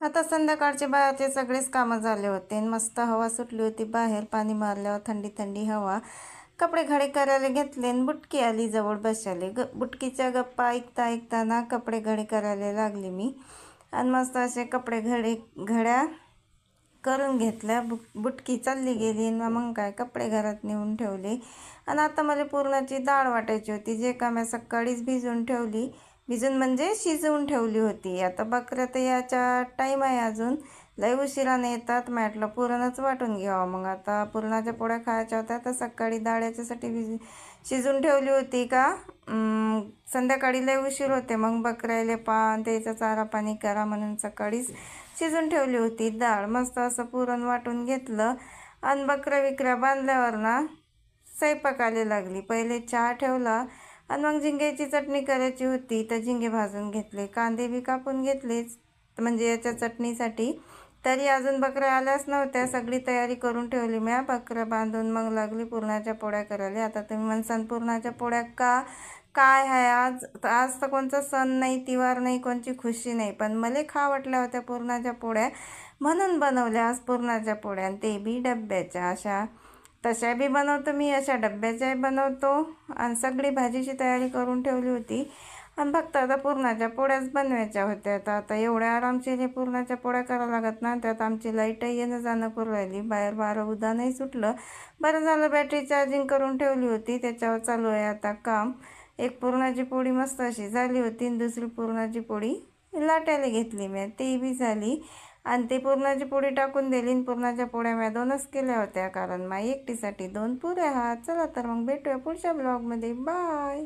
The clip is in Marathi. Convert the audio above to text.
आता संध्याकाळचे बाहेरचे सगळेच कामं झाले होते. मस्त हवा सुटली होती बाहेर. पाणी मारल्यावर थंडी थंडी हवा. कपडे घडी करायला घेतले आणि बुटकी आली जवळ बसले. बुटकीच्या गप्पा ऐकता ऐकताना कपडे घडी करायला लागली मी. आणि मस्त असे कपडे घड्या करून घेतल्या. बुटकी चालली गेली. मग काय कपडे घरात नेऊन ठेवले. आणि आता मला पुरणाची डाळ वाटायची होती, जे का मी सकाळीच भिजवून ठेवली. भिजून म्हणजे शिजवून ठेवली होती. आता बकऱ्या तर याच्या टाईम आहे अजून, लय उशिराने येतात. म्हटलं पुरणच वाटून घ्यावं. मग आता पुरणाच्या पोळ्या खायच्या होत्या तर सकाळी डाळ याच्यासाठी शिजून ठेवली होती का संध्याकाळी लय उशीर होते. मग बकऱ्याले त्याचा चारा पाणी करा म्हणून सकाळीच शिजून ठेवली होती डाळ. मस्त असं पुरण वाटून घेतलं आणि बकऱ्या बांधल्यावर ना स्वयंपाकाला लागली. पहिले चहा ठेवला आणि मग झिंग्याची चटणी करायची होती तर झिंगे भाजून घेतले. कांदे बी कापून घेतलेच म्हणजे याच्या चटणीसाठी. तरी अजून बकऱ्या आल्याच नव्हत्या. सगळी तयारी करून ठेवली मी. बकऱ्या बांधून मग लागली पुरणाच्या पोळ्या करायला. आता तुम्ही म्हणसान पुरणाच्या पोळ्या काय आहे आज तर कोणचा सण नाही, तिवार नाही, कोणची खुशी नाही, पण मला खा वाटल्या होत्या पुरणाच्या पोळ्या म्हणून बनवल्या आज पुरणाच्या पोळ्या. ते बी डब्याच्या. तशा बी बनवतो मी, अशा डब्याच्याही बनवतो. आणि सगळी भाजीची तयारी करून ठेवली होती आणि फक्त आता पुरणाच्या पोळ्याच बनवायच्या होत्या. आता एवढ्या आरामशीर पुरणाच्या पोळ्या करावं लागत ना. त्यात आमची लाईटही येणं जाणं करू राहिली. बाहेर वारं उदा नाही सुटलं. बरं झालं बॅटरी चार्जिंग करून ठेवली होती, त्याच्यावर चालू आहे आता काम. एक पुरणाची पोळी मस्त अशी झाली होती आणि दुसरी पुरणाची पोळी लाटायला घेतली मी, ती बी झाली. आणि ती पुरणाची पोळी टाकून दिली. आणि पुरणाच्या पोळ्या मी 2च केल्या होत्या, कारण माझी एकटीसाठी 2 पुऱ्या. चला तर मग भेटूया पुढच्या ब्लॉगमध्ये. बाय.